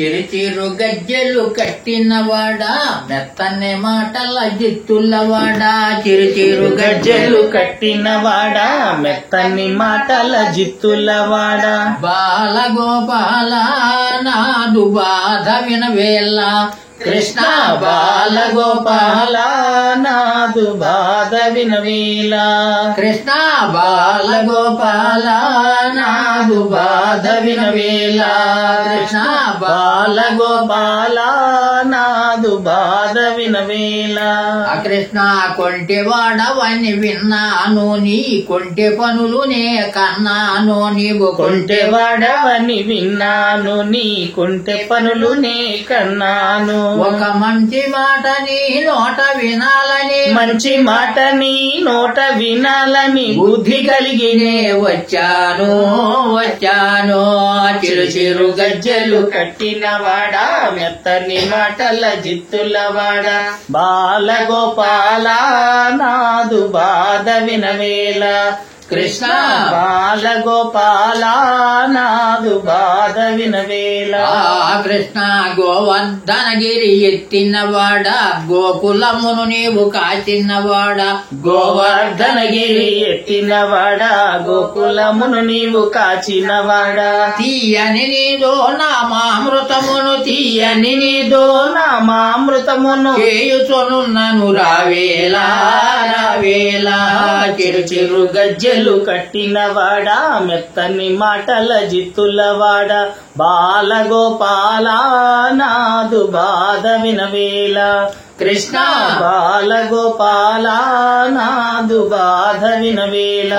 చిరుచిరు గజ్జెలు కట్టినవాడా మెత్తని మాటల జిత్తులవాడా చిరుచిరు గజ్జెలు కట్టినవాడా మెత్తని మాటల జిత్తులవాడా బాలగోపాల నాదు బాధ వినవేళ కృష్ణ బాలగోపాల నాదు బాధ వినవేళ కృష్ణ బాలగోపాల నాదు బాధ వినవేళ కృష్ణ బాలగోపాల నాదు బాధ వినవేళ కృష్ణ కొంటెవాడవని విన్నాను నీ కొంటె పనులు నే కన్నాను నీవు కొంటెవాడవని విన్నాను నీ కొంటె పనులు నే కన్నాను ఒక మంచి మాట నీ నోట వినాలని మంచి మాట నీ నోట వినాలని బుద్ధి కలిగినే వచ్చాను చిరు చిరు గజ్జెలు కట్టినవాడా మెత్తని మాటల జిత్తులవాడా బాలగోపాల నాదు బాధ వినవేళ కృష్ణ బాలగోపాల నాదు బాధ వినవేళ కృష్ణ గోవర్ధనగిరి ఎత్తినవాడా గోకులమును నీవు కాచినవాడా గోవర్ధనగిరి ఎత్తినవాడా గోకులమును నీవు కాచినవాడా తీయని నీదో నామామృతమును తీయని నీదో నామామృతమును చేయుచునున్నను రావేలా చిరు చిరు గజ్జెలు కట్టినవాడా మెత్తని మాటల జిత్తులవాడా బాలగోపాల నాదు బాధ వినవేళ కృష్ణ బాలగోపాల నాదు బాధ వినవేళ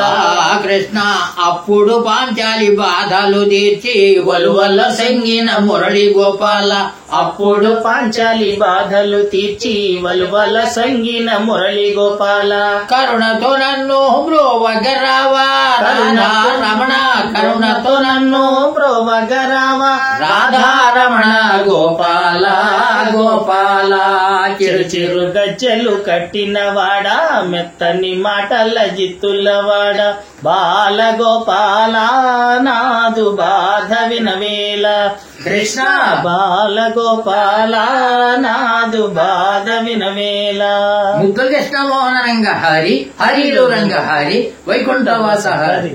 కృష్ణ అప్పుడు పాంచాలి బాధలు తీర్చి వలువల సంగిన మురళి గోపాల అప్పుడు పాంచాలి బాధలు తీర్చి వలువల సంగిన మురళి గోపాల కరుణతో నన్ను బ్రోవగరావా రమణ కరుణతో నన్ను బ్రోవగరావా రాధారమణ గోపాల గోపాల చిరు చిరు గజ్జెలు కట్టినవాడా మెత్తని మాటల జిత్తులవాడా బాలగోపాల నాదు బాధ వినవేళ కృష్ణ బాలగోపాల నాదు బాధ వినవేళ ముద్దుల కృష్ణ మోహన రంగ హరి హరిలో రంగ హరి వైకుంఠవాస హరి